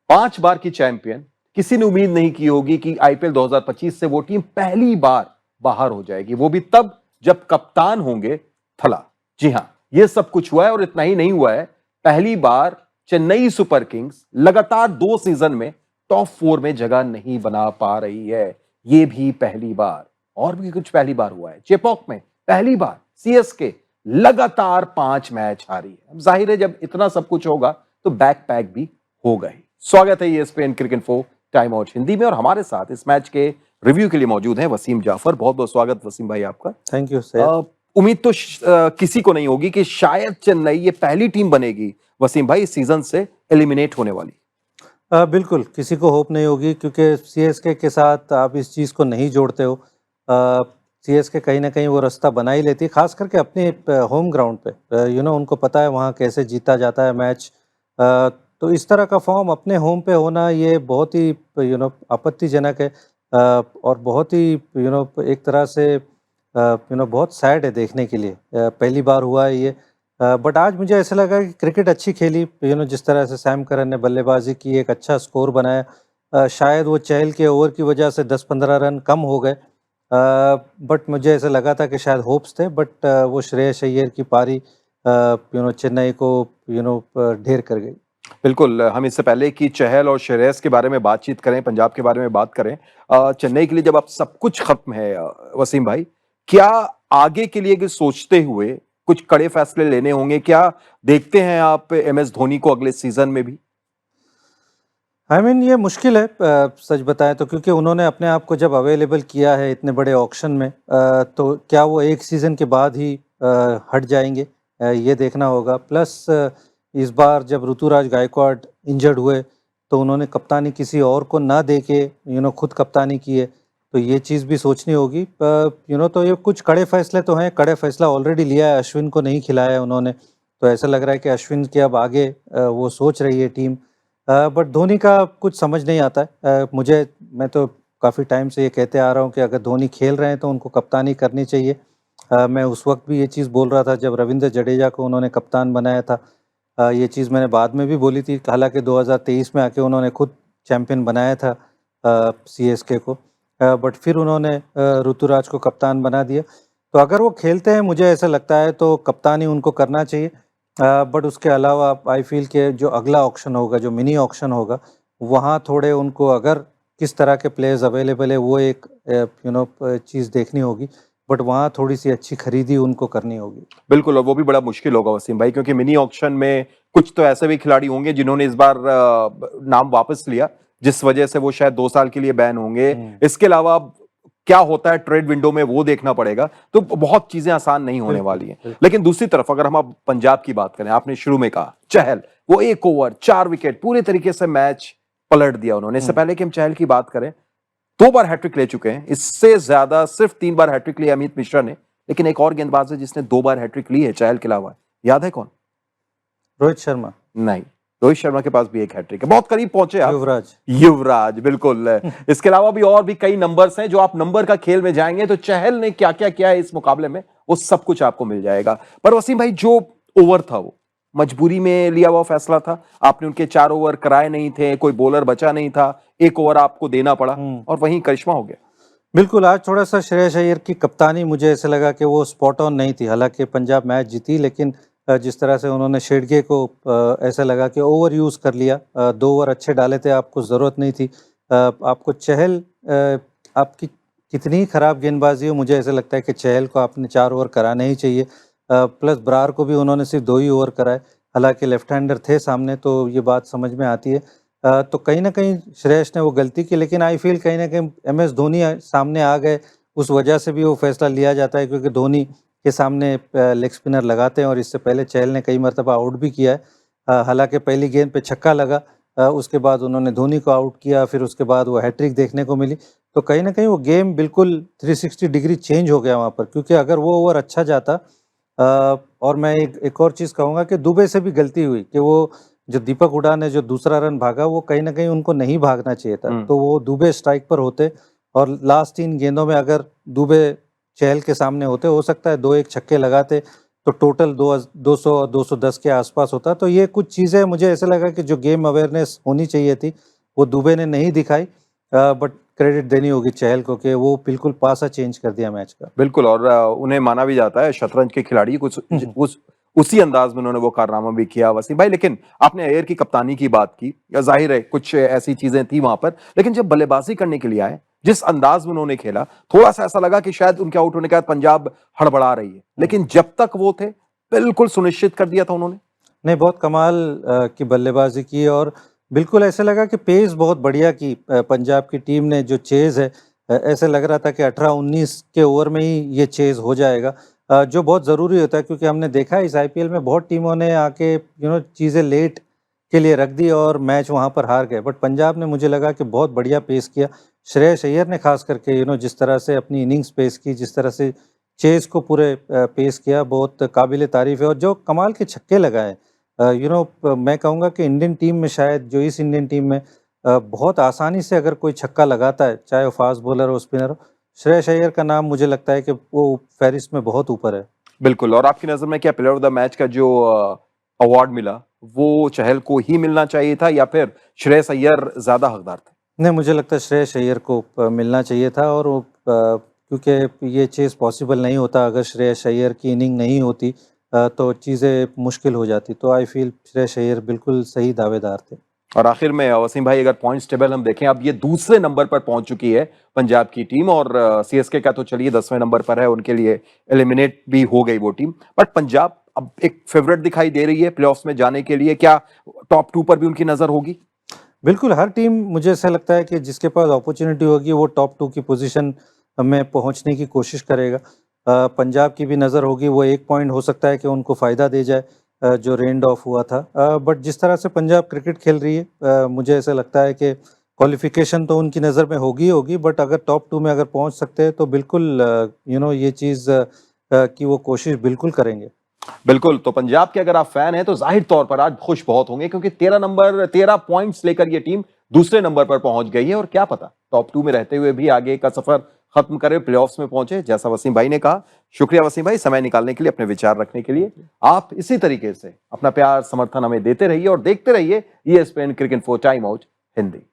5 बार की चैंपियन, किसी ने उम्मीद नहीं की होगी कि आईपीएल 2025 से वो टीम पहली बार बाहर हो जाएगी, वो भी तब जब कप्तान होंगे थला। जी हां, ये सब कुछ हुआ है और इतना ही नहीं हुआ है, पहली बार चेन्नई सुपर किंग्स लगातार 2 सीजन में टॉप 4 में जगह नहीं बना पा रही है। ये भी पहली बार। और भी कुछ पहली बार हुआ है, चेपॉक में पहली बार सीएसके लगातार 5 मैच हारी है। अब जाहिर है जब इतना सब कुछ होगा तो बैक पैक भी होगा ही। स्वागत है ESPN cricket info time out Hindi में, और हमारे साथ इस मैच के रिव्यू के लिए मौजूद हैं वसीम जाफर। बहुत बहुत स्वागत वसीम भाई आपका। Thank you sir. उम्मीद तो किसी को नहीं होगी कि शायद चेन्नई ये पहली टीम बनेगी वसीम भाई इस सीजन से एलिमिनेट होने वाली। बिल्कुल किसी को होप नहीं होगी, क्योंकि सीएसके के साथ आप इस चीज़ को नहीं जोड़ते हो। सीएसके कहीं ना कहीं वो रास्ता बना ही लेती है, खास करके अपने होम ग्राउंड पे। उनको पता है वहाँ कैसे जीता जाता है मैच। तो इस तरह का फॉर्म अपने होम पे होना ये बहुत ही आपत्तिजनक है। और बहुत ही एक तरह से बहुत सैड है देखने के लिए। पहली बार हुआ है ये। बट आज मुझे ऐसा लगा कि क्रिकेट अच्छी खेली। जिस तरह से सैम करन ने बल्लेबाजी की, एक अच्छा स्कोर बनाया। शायद वो चहल के ओवर की वजह से 10-15 रन कम हो गए। बट मुझे ऐसा लगा था कि शायद होप्स थे, बट वो श्रेयस अय्यर की पारी चेन्नई को ढेर कर गई। बिल्कुल, हम इससे पहले कि चहल और श्रेयस के बारे में बातचीत करें, पंजाब के बारे में बात करें, चेन्नई के लिए जब अब सब कुछ खत्म है वसीम भाई, क्या आगे के लिए सोचते हुए कुछ कड़े फैसले लेने होंगे? क्या देखते हैं आप एमएस धोनी को अगले सीजन में भी? ये मुश्किल है, सच बताएं तो, क्योंकि उन्होंने अपने आप को जब अवेलेबल किया है इतने बड़े ऑक्शन में, तो क्या वो एक सीज़न के बाद ही हट जाएंगे, ये देखना होगा। प्लस इस बार जब ऋतुराज गायकवाड़ इंजर्ड हुए तो उन्होंने कप्तानी किसी और को ना दे के खुद कप्तानी की है, तो ये चीज़ भी सोचनी होगी। तो ये कुछ कड़े फैसले तो हैं। कड़े फैसला ऑलरेडी लिया है, अश्विन को नहीं खिलाया है उन्होंने, तो ऐसा लग रहा है कि अश्विन के अब आगे वो सोच रही है टीम। बट धोनी का कुछ समझ नहीं आता है मुझे। मैं तो काफ़ी टाइम से ये कहते आ रहा हूँ कि अगर धोनी खेल रहे हैं तो उनको कप्तानी करनी चाहिए। मैं उस वक्त भी ये चीज़ बोल रहा था जब रविंद्र जडेजा को उन्होंने कप्तान बनाया था। ये चीज़ मैंने बाद में भी बोली थी, हालांकि 2023 में आके उन्होंने खुद चैम्पियन बनाया था सीएसके को। बट फिर उन्होंने ऋतुराज को कप्तान बना दिया। तो अगर वो खेलते हैं, मुझे ऐसा लगता है तो कप्तानी उनको करना चाहिए। बट उसके अलावा आई फील के जो अगला ऑक्शन होगा, जो मिनी ऑक्शन होगा, वहाँ थोड़े उनको अगर किस तरह के प्लेयर्स अवेलेबल है वो एक चीज़ देखनी होगी। बट वहाँ थोड़ी सी अच्छी खरीदी उनको करनी होगी। बिल्कुल, और वो भी बड़ा मुश्किल होगा वसीम भाई, क्योंकि मिनी ऑक्शन में कुछ तो ऐसे भी खिलाड़ी होंगे जिन्होंने इस बार नाम वापस लिया, जिस वजह से वो शायद 2 साल के लिए बैन होंगे। इसके अलावा क्या होता है ट्रेड विंडो में वो देखना पड़ेगा, तो बहुत चीजें आसान नहीं होने वाली हैं। लेकिन दूसरी तरफ अगर हम अब पंजाब की बात करें, आपने शुरू में कहा चहल, वो 1 ओवर 4 विकेट पूरे तरीके से मैच पलट दिया उन्होंने। इससे पहले कि हम चहल की बात करें, 2 बार हैट्रिक ले चुके हैं, इससे ज्यादा सिर्फ 3 बार हैट्रिक लिया अमित मिश्रा ने। लेकिन एक और गेंदबाज है जिसने 2 बार हैट्रिक ली है चहल के अलावा, याद है कौन? रोहित शर्मा। नहीं, रोहित शर्मा के पास भी एक हैट्रिक है। बहुत करीब पहुंचे आप। युवराज। युवराज, बिल्कुल। इसके अलावा भी और भी कई नंबर्स हैं, जो आप नंबर का खेल में जाएंगे तो चहल ने क्या क्या किया है इस मुकाबले में, वो सब कुछ आपको मिल जाएगा। पर वसीम भाई, जो ओवर था वो मजबूरी में लिया हुआ फैसला था। आपने उनके 4 ओवर कराए नहीं थे, कोई बॉलर बचा नहीं था, 1 ओवर आपको देना पड़ा और वहीं करिश्मा हो गया। बिल्कुल, आज थोड़ा सा श्रेयस अय्यर की कप्तानी मुझे ऐसा लगा कि वो स्पॉट ऑन नहीं थी। हालांकि पंजाब मैच जीती, लेकिन जिस तरह से उन्होंने शेडगे को ऐसा लगा कि ओवर यूज़ कर लिया। 2 ओवर अच्छे डाले थे, आपको ज़रूरत नहीं थी। आपको चहल, आपकी कितनी ही ख़राब गेंदबाजी हो, मुझे ऐसा लगता है कि चहल को आपने 4 ओवर कराने ही चाहिए। प्लस ब्रार को भी उन्होंने सिर्फ 2 ही ओवर कराए। हालांकि लेफ्ट हैंडर थे सामने, तो ये बात समझ में आती है। तो कहीं ना कहीं श्रेयस ने वो गलती की, लेकिन आई फील कहीं ना कहीं एमएस धोनी सामने आ गए, उस वजह से भी वो फैसला लिया जाता है, क्योंकि धोनी के सामने लेग स्पिनर लगाते हैं। और इससे पहले चहल ने कई मरतबा आउट भी किया है। हालांकि पहली गेंद पे छक्का लगा, उसके बाद उन्होंने धोनी को आउट किया, फिर उसके बाद वो हैट्रिक देखने को मिली। तो कहीं ना कहीं वो गेम बिल्कुल 360 डिग्री चेंज हो गया वहाँ पर, क्योंकि अगर वो ओवर अच्छा जाता। और मैं एक और चीज़ कहूँगा कि दुबे से भी गलती हुई कि वो जो दीपक हुडा ने जो दूसरा रन भागा, वो कहीं ना कहीं उनको नहीं भागना चाहिए था। तो वो दुबे स्ट्राइक पर होते और लास्ट 3 गेंदों में अगर दुबे चहल के सामने होते, हो सकता है 2-1 छक्के लगाते, तो टोटल 200 और 210 के आसपास होता। तो ये कुछ चीज़ें मुझे ऐसा लगा कि जो गेम अवेयरनेस होनी चाहिए थी वो दुबे ने नहीं दिखाई, बट क्रेडिट देनी होगी चहल को कि वो बिल्कुल पासा चेंज कर दिया मैच का। बिल्कुल, और उन्हें माना भी जाता है शतरंज के खिलाड़ी, कुछ उसी अंदाज में उन्होंने वो कारनामा भी किया वसीम भाई। लेकिन आपने अय्यर की कप्तानी की बात की, या जाहिर है कुछ ऐसी चीजें थी वहां पर, लेकिन जब बल्लेबाजी करने के लिए आए, जिस अंदाज में उन्होंने खेला, थोड़ा सा ऐसा लगा कि शायद उनके आउट होने के बाद पंजाब हड़बड़ा रही है, लेकिन जब तक वो थे बिल्कुल सुनिश्चित कर दिया था उन्होंने। नहीं, बहुत कमाल की बल्लेबाजी की और बिल्कुल ऐसे लगा कि पेस बहुत बढ़िया की पंजाब की टीम ने जो चेज़ है, ऐसे लग रहा था कि 18-19 के ओवर में ही ये चेज़ हो जाएगा, जो बहुत ज़रूरी होता है क्योंकि हमने देखा है इस आईपीएल में बहुत टीमों ने आके चीज़ें लेट के लिए रख दी और मैच वहाँ पर हार गए, बट पंजाब ने मुझे लगा कि बहुत बढ़िया पेस किया। श्रेयस अय्यर ने खास करके जिस तरह से अपनी इनिंग्स पेश की, जिस तरह से चेज़ को पूरे पेश किया, बहुत काबिल तारीफ़ है और जो कमाल के छक्के लगाए। मैं कहूँगा कि इंडियन टीम में शायद जो इस इंडियन टीम में बहुत आसानी से अगर कोई छक्का लगाता है, चाहे वो फास्ट बॉलर हो, स्पिनर हो, श्रेयस अय्यर का नाम मुझे लगता है कि वो फहरिस्त में बहुत ऊपर है। बिल्कुल, और आपकी नजर में क्या प्लेयर ऑफ द मैच का जो अवार्ड मिला वो चहल को ही मिलना चाहिए था, या फिर श्रेयस अय्यर ज्यादा हकदार थे? नहीं, मुझे लगता है श्रेयस अय्यर को मिलना चाहिए था और क्योंकि ये चीज़ पॉसिबल नहीं होता अगर श्रेयस अय्यर की इनिंग नहीं होती, तो चीज़ें मुश्किल हो जाती। तो आई फील श्रेयस अय्यर बिल्कुल सही दावेदार थे। और आखिर में वसीम भाई, अगर पॉइंट्स टेबल हम देखें, अब ये दूसरे नंबर पर पहुंच चुकी है पंजाब की टीम, और सीएसके का तो चलिए 10वें नंबर पर है, उनके लिए एलिमिनेट भी हो गई वो टीम, बट पंजाब अब एक फेवरेट दिखाई दे रही है प्लेऑफ्स में जाने के लिए। क्या टॉप 2 पर भी उनकी नजर होगी? बिल्कुल, हर टीम मुझे ऐसा लगता है कि जिसके पास अपॉर्चुनिटी होगी वो टॉप 2 की पोजीशन में पहुंचने की कोशिश करेगा। पंजाब की भी नज़र होगी, वो 1 पॉइंट हो सकता है कि उनको फ़ायदा दे जाए जो रेंड ऑफ हुआ था। बट जिस तरह से पंजाब क्रिकेट खेल रही है, मुझे ऐसा लगता है कि क्वालिफिकेशन तो उनकी नज़र में होगी ही होगी, बट अगर टॉप 2 में अगर पहुंच सकते हैं तो बिल्कुल ये चीज़ की वो कोशिश बिल्कुल करेंगे। बिल्कुल, तो पंजाब के अगर आप फैन हैं तो जाहिर तौर पर आज खुश बहुत होंगे, क्योंकि 13 पॉइंट्स लेकर ये टीम दूसरे नंबर पर पहुंच गई है, और क्या पता टॉप 2 में रहते हुए भी आगे का सफर खत्म करे, प्लेऑफ्स में पहुंचे, जैसा वसीम भाई ने कहा। शुक्रिया वसीम भाई, समय निकालने के लिए, अपने विचार रखने के लिए। आप इसी तरीके से अपना प्यार समर्थन हमें देते रहिए और देखते रहिए ESPN cricket info time out Hindi.